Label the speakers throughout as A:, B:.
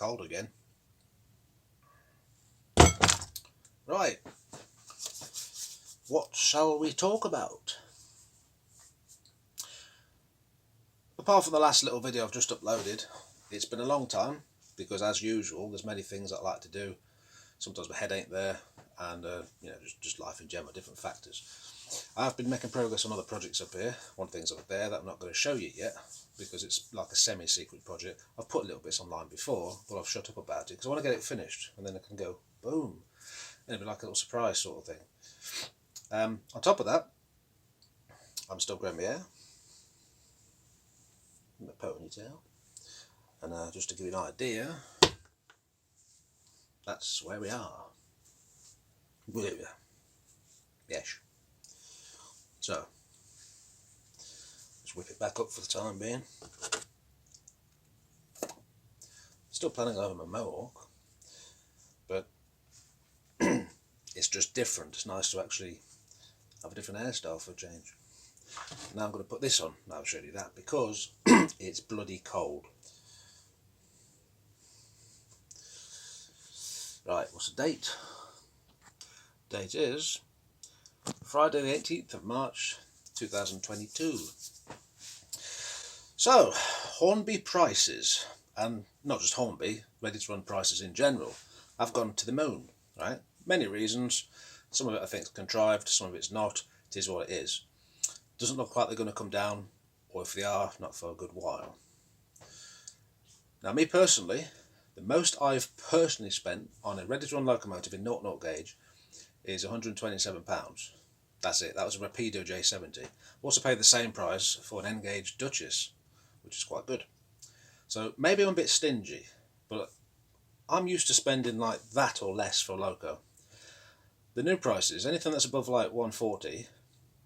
A: cold again. Right, what shall we talk about? Apart from the last little video I've just uploaded, it's been a long time because, as usual, there's many things I like to do. Sometimes my head ain't there, and you know, just life in general, different factors. I've been making progress on other projects up here. One thing's up there that I'm not going to show you yet because it's like a semi-secret project. I've put little bits online before, but I've shut up about it because I want to get it finished, and then I can go boom, and it'll be like a little surprise sort of thing. On top of that, I'm still growing my hair, my ponytail, and just to give you an idea, that's where we are. Yes. So, let's whip it back up for the time being. Still planning on having my mohawk, but it's just different. It's nice to actually have a different hairstyle for a change. Now I'm going to put this on. I'll show you that because it's bloody cold. Right, what's the date? Date is Friday the 18th of March 2022. So, Hornby prices, and not just Hornby, ready to run prices in general, have gone to the moon, right? Many reasons. Some of it I think is contrived, some of it's not. It is what it is. Doesn't look like they're going to come down, or if they are, not for a good while. Now, me personally, the most I've personally spent on a ready-to-run locomotive in 0-0 gauge is £127. That's it. That was a Rapido J70. Also paid the same price for an N-gauge Duchess, which is quite good. So maybe I'm a bit stingy, but I'm used to spending like that or less for a loco. The new prices, anything that's above like 140,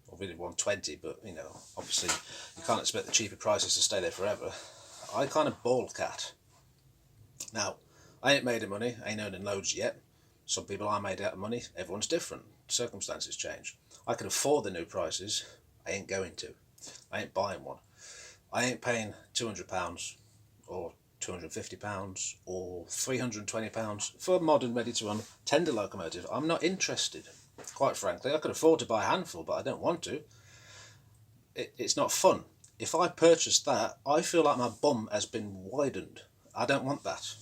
A: or really 120, but you know, obviously you can't expect the cheaper prices to stay there forever. I kind of balk at. Now, I ain't made of money, I ain't earning loads yet. Some people are made out of money, everyone's different, circumstances change. I can afford the new prices, I ain't going to. I ain't buying one. I ain't paying £200 or £250 or £320 for a modern ready-to-run tender locomotive. I'm not interested, quite frankly. I could afford to buy a handful, but I don't want to. It's not fun. If I purchase that, I feel like my bum has been widened. I don't want that.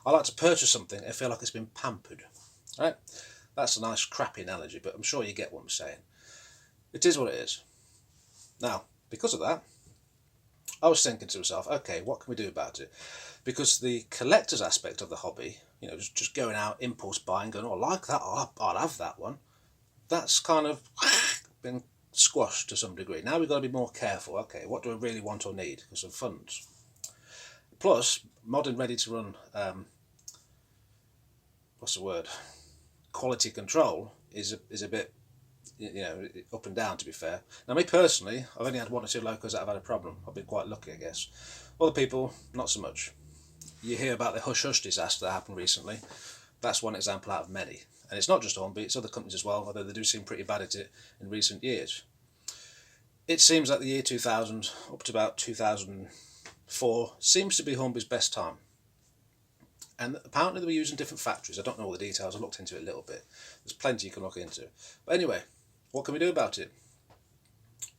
A: I like to purchase something I feel like it's been pampered. Right? That's a nice crappy analogy, but I'm sure you get what I'm saying. It is what it is. Now, because of that, I was thinking to myself, okay, what can we do about it? Because the collector's aspect of the hobby, you know, just going out, impulse buying, going, oh, I like that, I'll have that one, that's kind of been squashed to some degree. Now we've got to be more careful. Okay, what do I really want or need? Because of funds. Plus, modern ready-to-run, what's the word? Quality control is a bit, you know, up and down, to be fair. Now, me personally, I've only had 1 or 2 locos that have had a problem. I've been quite lucky, I guess. Other people, not so much. You hear about the hush-hush disaster that happened recently. That's one example out of many. And it's not just Hornby, it's other companies as well, although they do seem pretty bad at it in recent years. It seems like the year 2000, up to about 2004, seems to be Hornby's best time. And apparently they were using different factories. I don't know all the details. I looked into it a little bit. There's plenty you can look into. But anyway, what can we do about it?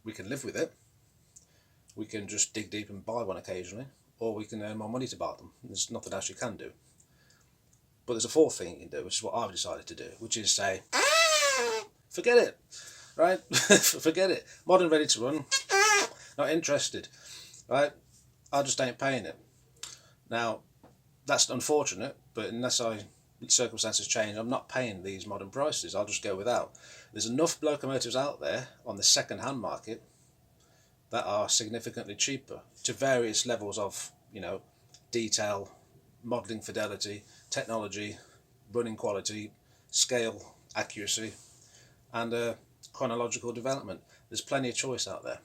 A: We can live with it. We can just dig deep and buy one occasionally. Or we can earn more money to buy them. There's nothing else you can do. But there's a fourth thing you can do, which is what I've decided to do, which is say, forget it. Right? Forget it. Modern ready to run. Not interested. Right? I just ain't paying it. Now, that's unfortunate, but unless circumstances change, I'm not paying these modern prices. I'll just go without. There's enough locomotives out there on the second-hand market that are significantly cheaper to various levels of, you know, detail, modelling fidelity, technology, running quality, scale, accuracy, and chronological development. There's plenty of choice out there.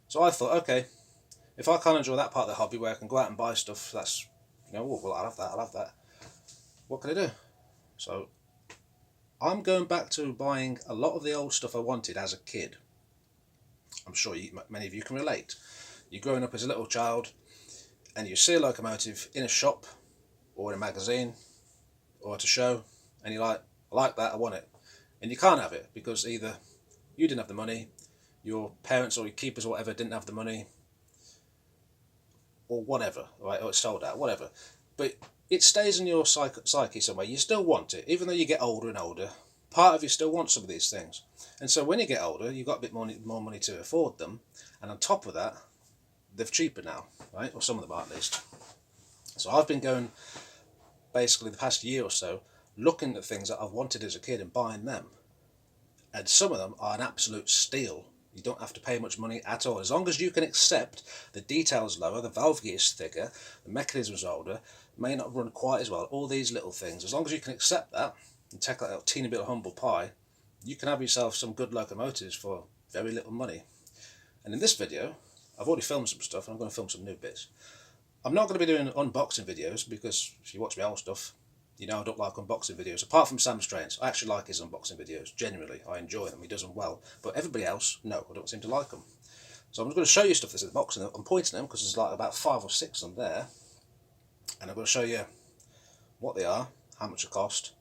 A: So I thought, okay, if I can't enjoy that part of the hobby where I can go out and buy stuff that's, you know, well, I'll have that. What can I do? So I'm going back to buying a lot of the old stuff I wanted as a kid. I'm sure many of you can relate. You're growing up as a little child and you see a locomotive in a shop or in a magazine or at a show, and you're like, I like that, I want it. And you can't have it because either you didn't have the money, your parents or your keepers or whatever didn't have the money, or whatever, right? Or it's sold out, whatever. But it stays in your psyche somewhere. You still want it, even though you get older and older. Part of you still wants some of these things. And so when you get older, you've got a bit more money to afford them. And on top of that, they're cheaper now, right? Or some of them are at least. So I've been going, basically the past year or so, looking at things that I've wanted as a kid and buying them. And some of them are an absolute steal. You don't have to pay much money at all. As long as you can accept the details lower, the valve gear is thicker, the mechanism's older, may not run quite as well, all these little things. As long as you can accept that and take that little teeny bit of humble pie, you can have yourself some good locomotives for very little money. And in this video, I've already filmed some stuff and I'm going to film some new bits. I'm not going to be doing unboxing videos because if you watch my old stuff, you know I don't like unboxing videos. Apart from Sam's Trains, I actually like his unboxing videos. Genuinely, I enjoy them. He does them well. But everybody else, no, I don't seem to like them. So I'm going to show you stuff that's in the box, and I'm pointing them because there's like about 5 or 6 on there. And I'm going to show you what they are, how much it cost,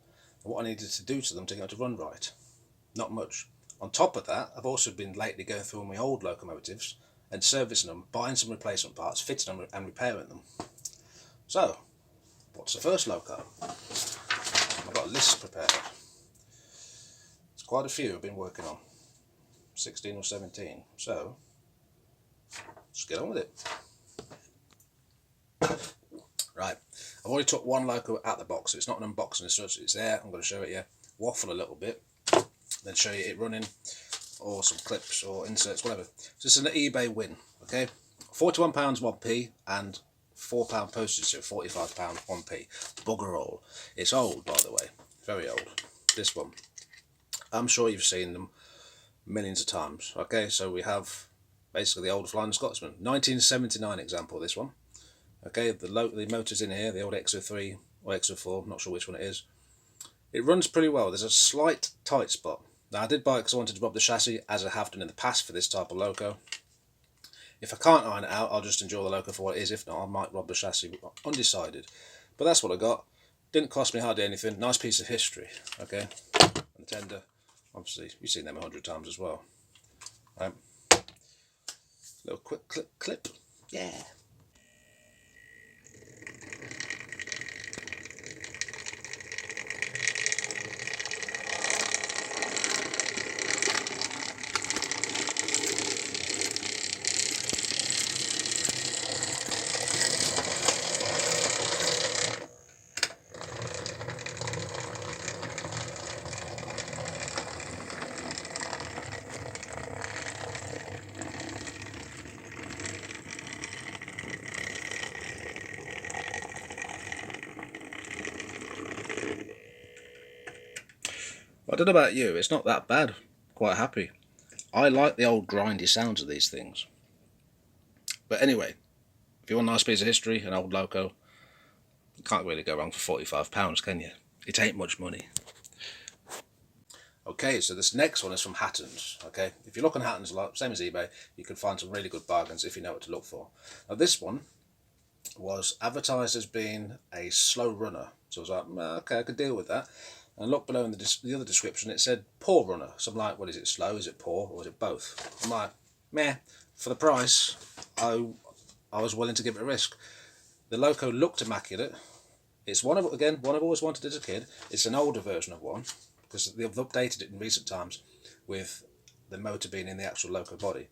A: and what I needed to do to them to get them to run right. Not much. On top of that, I've also been lately going through all my old locomotives and servicing them, buying some replacement parts, fitting them and repairing them. So, what's the first loco? I've got a list prepared. It's quite a few I've been working on. 16 or 17. So, let's get on with it. Right, I've already took one loco out of the box, so it's not an unboxing as such, it's there, I'm going to show it you, waffle a little bit, then show you it running, or some clips or inserts, whatever. So this is an eBay win, okay? £41 1p and £4 postage, so £45 1p. Bugger all. It's old, by the way, very old. This one, I'm sure you've seen them millions of times. Okay, so we have basically the old Flying Scotsman, 1979 example. This one. Okay, the motor's in here, the old XO3 or XO4, I'm not sure which one it is. It runs pretty well. There's a slight tight spot. Now I did buy it because I wanted to rub the chassis, as I have done in the past for this type of loco. If I can't iron it out, I'll just enjoy the loco for what it is. If not, I might rub the chassis. Undecided. But that's what I got. Didn't cost me hardly anything. Nice piece of history. Okay. And tender. Obviously, you've seen them 100 times as well. Right. Little quick clip. Yeah. I don't know about you, it's not that bad. Quite happy. I like the old grindy sounds of these things. But anyway, if you want a nice piece of history, an old loco, you can't really go wrong for £45, can you? It ain't much money. Okay, so this next one is from Hatton's. Okay, if you look on Hatton's a lot, same as eBay, you can find some really good bargains if you know what to look for. Now this one was advertised as being a slow runner. So I was like, okay, I could deal with that. And look below in the other description, it said poor runner. So I'm like, well, is it slow, is it poor, or is it both? I'm like, meh, for the price, I was willing to give it a risk. The loco looked immaculate. It's one I've always wanted as a kid. It's an older version of one, because they've updated it in recent times with the motor being in the actual loco body.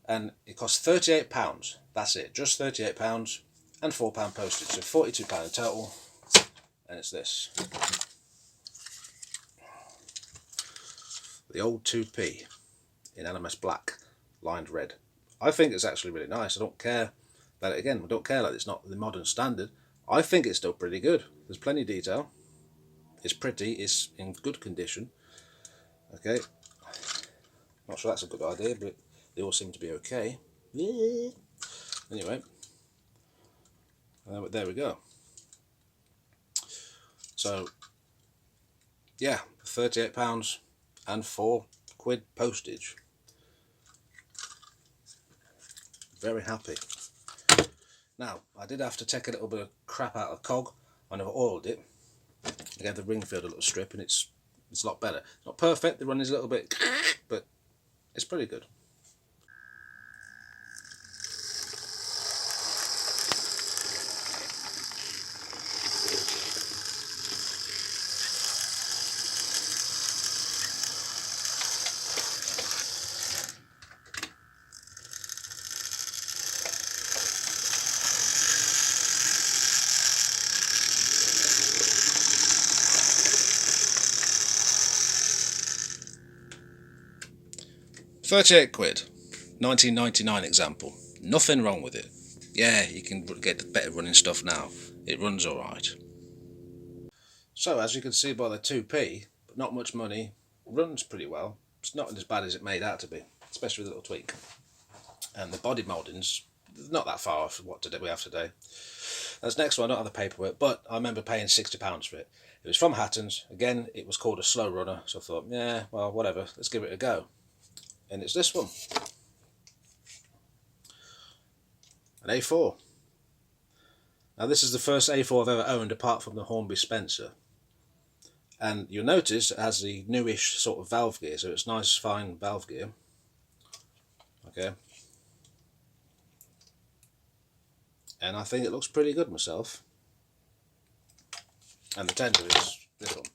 A: And it costs £38. That's it, just £38 and £4 postage, so £42 in total. And it's this. The old 2P in LMS black, lined red. I think it's actually really nice. I don't care that, again, I don't care that it's not the modern standard. I think it's still pretty good. There's plenty of detail. It's pretty, it's in good condition. Okay. Not sure that's a good idea, but they all seem to be okay. Anyway. There we go. So, yeah, £38 and £4 postage. Very happy. Now, I did have to take a little bit of crap out of cog. when I've oiled it, I gave the ring field a little strip, and it's a lot better. It's not perfect, the run is a little bit, but it's pretty good. £38, 1999 example. Nothing wrong with it. Yeah, you can get better running stuff now. It runs alright. So as you can see by the 2p, but not much money, runs pretty well. It's not as bad as it made out to be, especially with a little tweak. And the body moulding's not that far off what we have today. That's next one. I don't have the paperwork, but I remember paying £60 for it. It was from Hatton's. Again, it was called a slow runner, so I thought, yeah, well, whatever, let's give it a go. And it's this one, an A4. Now this is the first A4 I've ever owned apart from the Hornby Spencer, and you'll notice it has the newish sort of valve gear, so it's nice fine valve gear. Okay, and I think it looks pretty good myself. And the tender is this one,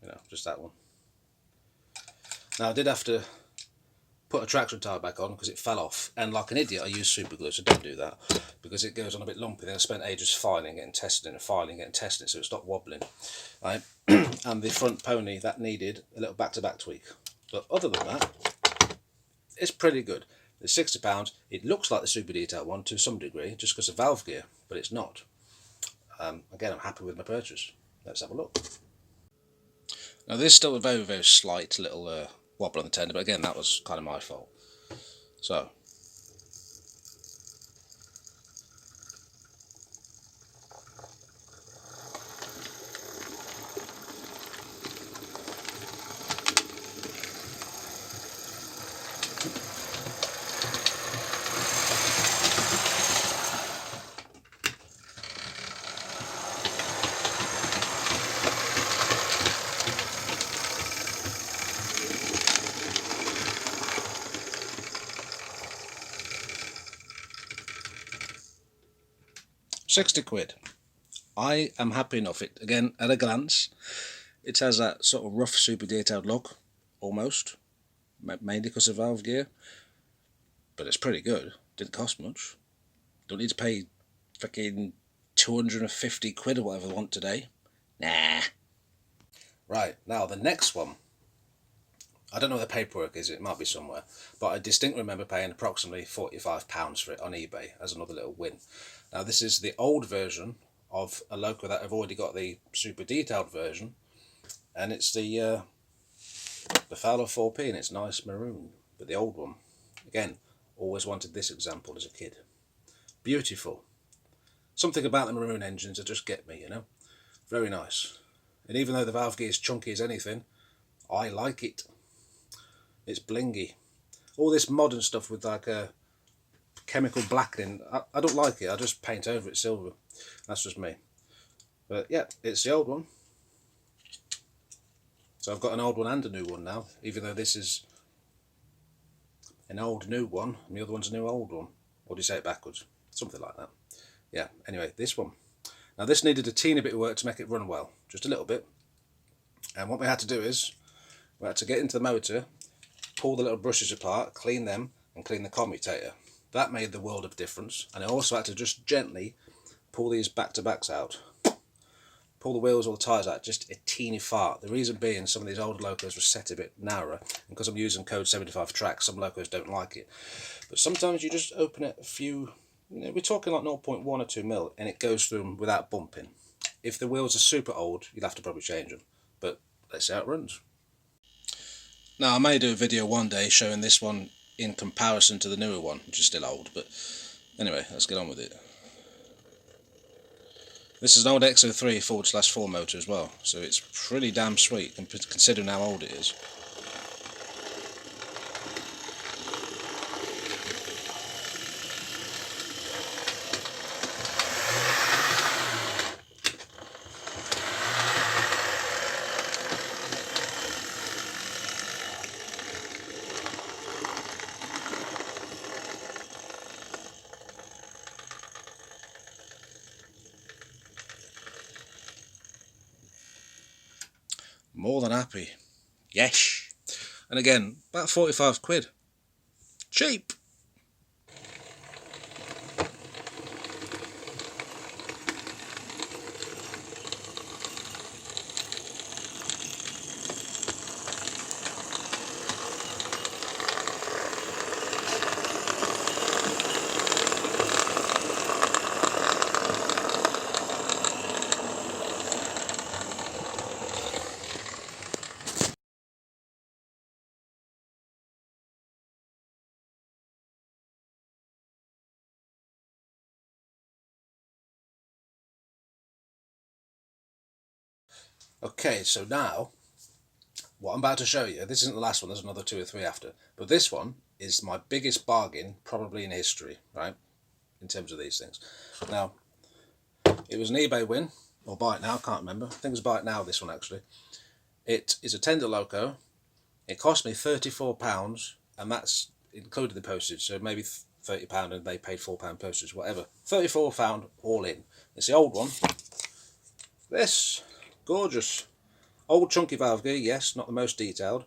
A: you know, just that one. Now I did have to put a traction tyre back on because it fell off, and like an idiot I used super glue, so don't do that because it goes on a bit lumpy. Then I spent ages filing it and testing it and filing it and testing it so it stopped wobbling. Right? And the front pony, that needed a little back-to-back tweak, but other than that it's pretty good. It's £60. It looks like the super detailed one to some degree just because of valve gear, but it's not. Again, I'm happy with my purchase. Let's have a look. Now there's still a very, very slight little wobble on the tender, but again that was kind of my fault. So £60. I am happy enough. It again, at a glance, it has that sort of rough, super detailed look, almost, mainly because of valve gear. But it's pretty good. Didn't cost much. Don't need to pay fucking £250 or whatever I want today. Nah. Right, now the next one. I don't know where the paperwork is, it might be somewhere, but I distinctly remember paying approximately £45 for it on eBay as another little win. Now this is the old version of a Loco that I've already got the super detailed version, and it's the Fowler 4P, and it's nice maroon, but the old one, again, always wanted this example as a kid. Beautiful. Something about the maroon engines that just get me, you know. Very nice. And even though the valve gear is chunky as anything, I like it. It's blingy. All this modern stuff with like a chemical blackening, I don't like it. I just paint over it silver. That's just me. But yeah, it's the old one. So I've got an old one and a new one now, even though this is an old new one and the other one's a new old one. Or do you say it backwards? Something like that. Yeah, anyway, this one. Now this needed a teeny bit of work to make it run well, just a little bit. And what we had to do is, we had to get into the motor, pull the little brushes apart, clean them, and clean the commutator. That made the world of difference. And I also had to just gently pull these back-to-backs out. Pull the wheels or the tyres out, just a teeny fart. The reason being, some of these older locos were set a bit narrower, and because I'm using code 75 tracks, some locos don't like it. But sometimes you just open it a few, you know, we're talking like 0.1 or 2 mil, and it goes through them without bumping. If the wheels are super old, you'll have to probably change them. But let's see how it runs. Now I may do a video one day showing this one in comparison to the newer one, which is still old, but anyway, let's get on with it. This is an old XO3 /4 motor as well, so it's pretty damn sweet considering how old it is. more than happy. Yes. And again, about 45 quid. Cheap. Okay, so now what I'm about to show you, this isn't the last one, there's another 2 or 3 after, but this one is my biggest bargain probably in history, right, in terms of these things. Now, it was an eBay win, or buy it now, I can't remember. I think it was buy it now, this one actually. It is a tender loco. It cost me £34, and that's included the postage, so maybe £30 and they paid £4 postage, whatever. £34 all in. It's the old one. This, gorgeous. Old chunky valve gear, yes, not the most detailed,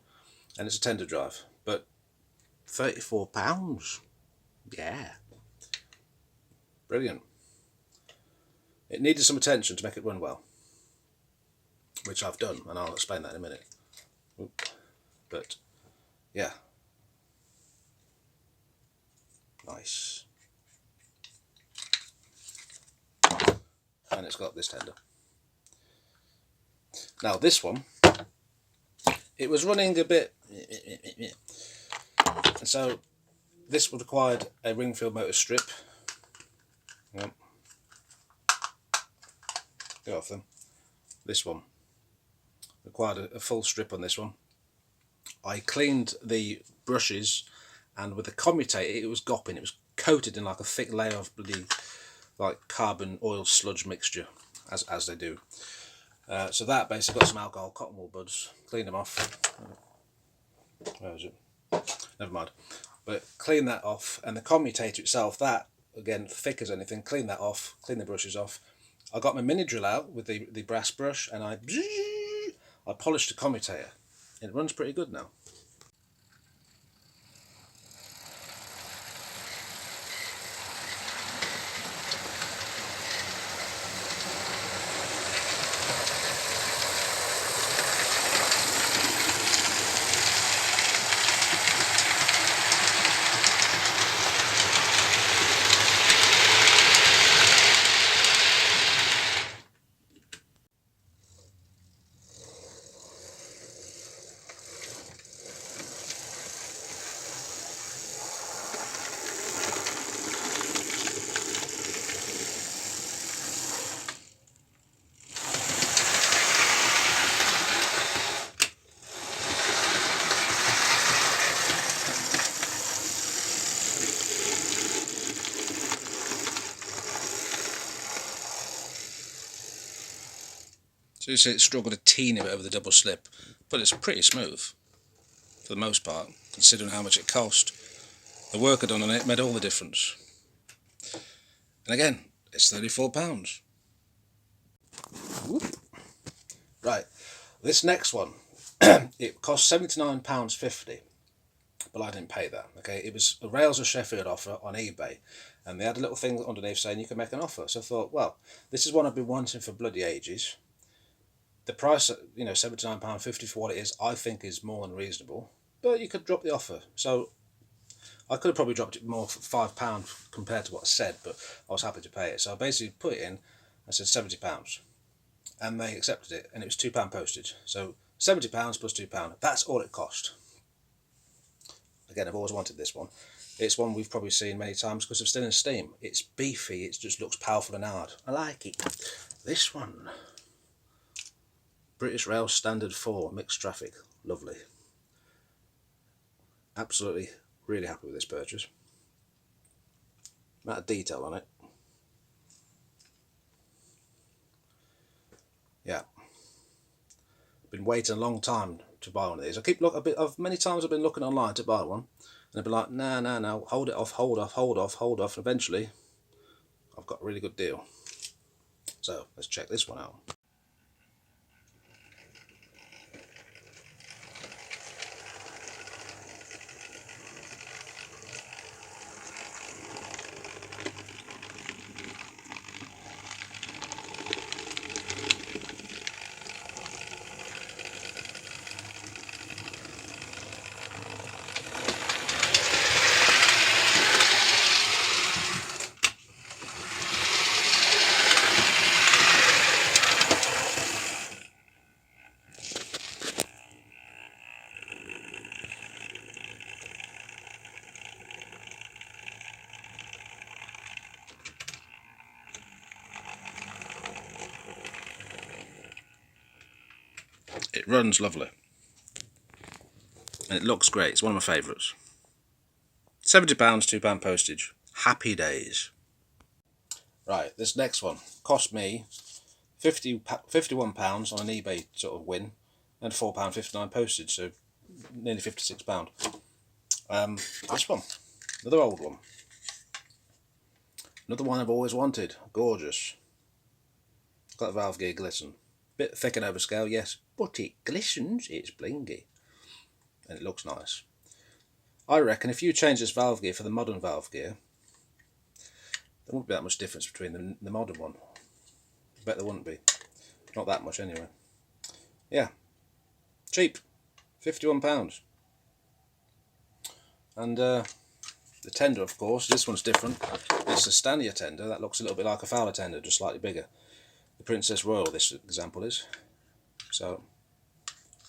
A: and it's a tender drive, but £34, yeah, brilliant. It needed some attention to make it run well, which I've done, and I'll explain that in a minute. But yeah, nice. And it's got this tender. Now this one, it was running a bit, and so this would required a ring-field motor strip. Yep. Get off them. This one required a full strip on this one. I cleaned the brushes, and with the commutator it was gopping. It was coated in like a thick layer of bloody like carbon oil sludge mixture, as they do. So that basically got some alcohol cotton wool buds, cleaned them off. Where is it? Never mind. But clean that off, and the commutator itself, that again thick as anything, clean that off, clean the brushes off. I got my mini drill out with the brass brush, and I polished the commutator. It runs pretty good now. So you see it struggled a teeny bit over the double slip, but it's pretty smooth for the most part, considering how much it cost. The work I done on it made all the difference. And again, it's £34. Whoop. Right, this next one, it cost £79.50, but I didn't pay that. Okay, it was a Rails of Sheffield offer on eBay, and they had a little thing underneath saying you can make an offer. So I thought, well, this is one I've been wanting for bloody ages. The price, you know, £79.50 for what it is, I think is more than reasonable. But you could drop the offer. So I could have probably dropped it more for £5 compared to what I said, but I was happy to pay it. So I basically put it in. I said £70, and they accepted it, and it was £2 postage. So £70 plus £2. That's all it cost. Again, I've always wanted this one. It's one we've probably seen many times because it's still in steam. It's beefy. It just looks powerful and hard. I like it. This one. British Rail Standard 4 mixed traffic, lovely. Absolutely, really happy with this purchase. Amount of detail on it. Yeah, been waiting a long time to buy one of these. I keep many times I've been looking online to buy one, and I've been like, no, hold it off, hold off. And eventually, I've got a really good deal. So let's check this one out. It runs lovely. And it looks great. It's one of my favourites. £70, £2 postage. Happy days. Right, this next one cost me £51 on an eBay sort of win, and £4.59 postage, so nearly £56. This one, another old one. Another one I've always wanted. Gorgeous. Got the valve gear glisten. Bit thick and overscale, yes, but it glistens. It's blingy. And it looks nice. I reckon if you change this valve gear for the modern valve gear, there wouldn't be that much difference between the modern one. I bet there wouldn't be. Not that much anyway. Yeah. Cheap. £51. And the tender, of course, this one's different. It's a Stania tender. That looks a little bit like a Fowler tender, just slightly bigger. The Princess Royal, this example is. So,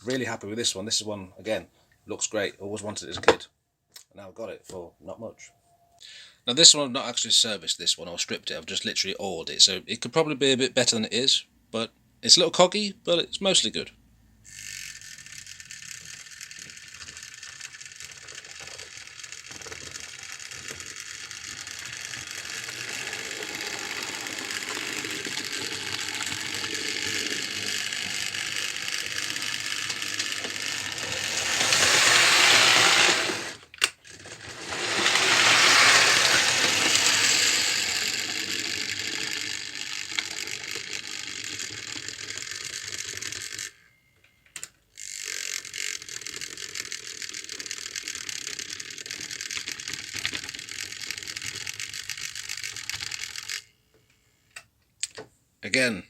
A: really happy with this one. This is one, again, looks great. Always wanted it as a kid. And now I've got it for not much. Now this one I've not actually serviced this one or stripped it. I've just literally oiled it. So it could probably be a bit better than it is. But it's a little coggy, but it's mostly good. Again,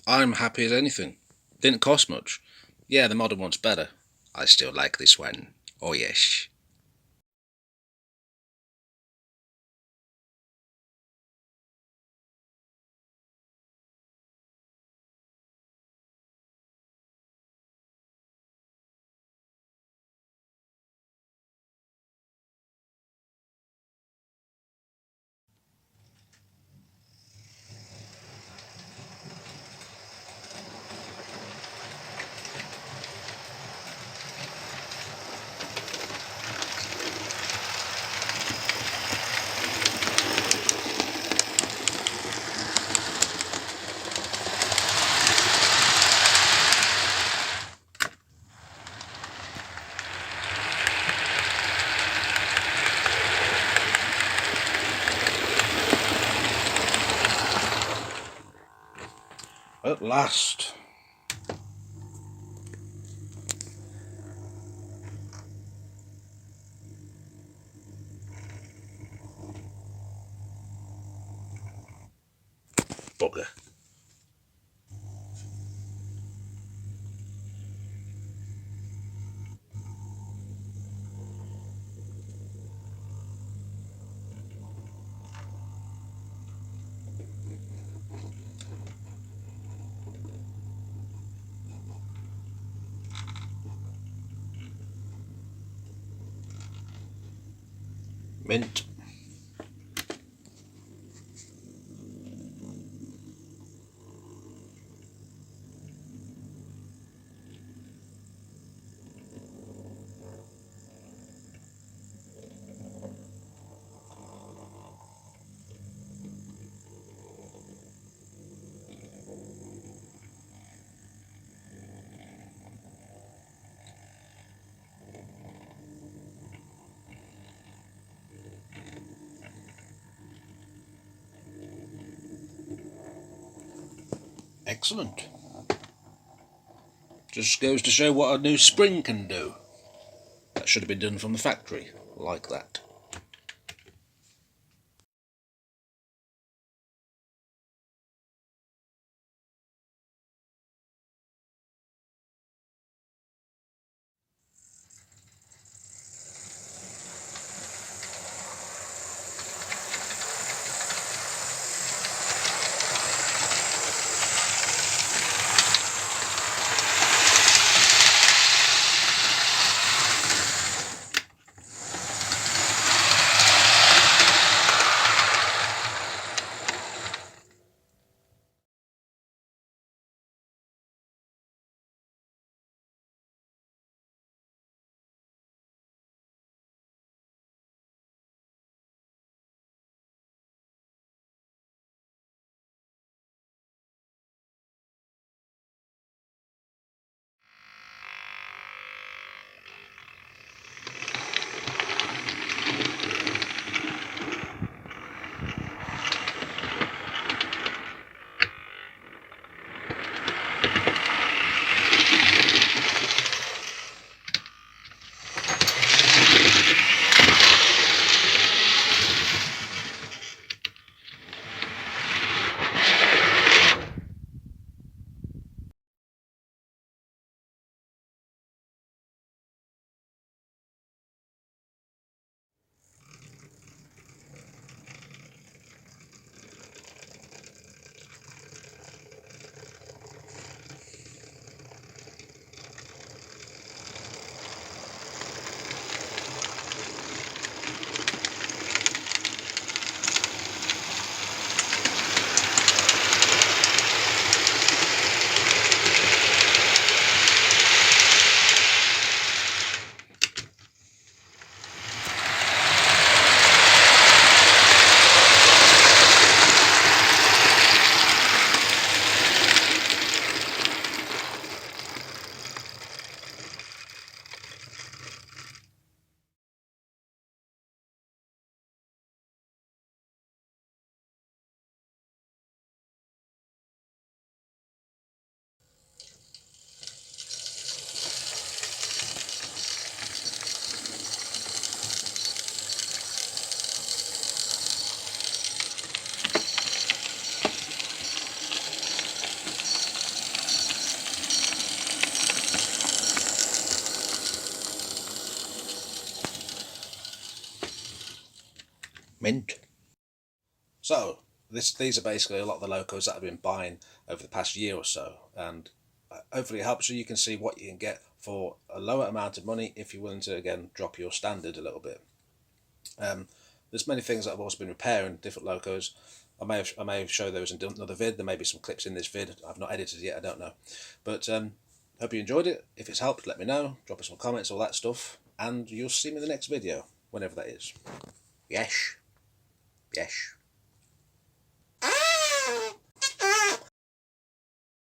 A: I'm happy as anything. Didn't cost much. Yeah, the modern one's better. I still like this one. Oh yes. At last. Bugger. Mint. Excellent. Just goes to show what a new spring can do. That should have been done from the factory, like that.
B: Mint.
A: So these are basically a lot of the locos that I've been buying over the past year or so, and hopefully it helps you. You can see what you can get for a lower amount of money if you're willing to, again, drop your standard a little bit. There's many things that I've also been repairing, different locos. I may show those in another vid. There may be some clips in this vid. I've not edited it yet, I don't know. But hope you enjoyed it. If it's helped, let me know. Drop us some comments, all that stuff. And you'll see me in the next video, whenever that is. Yes. Yes.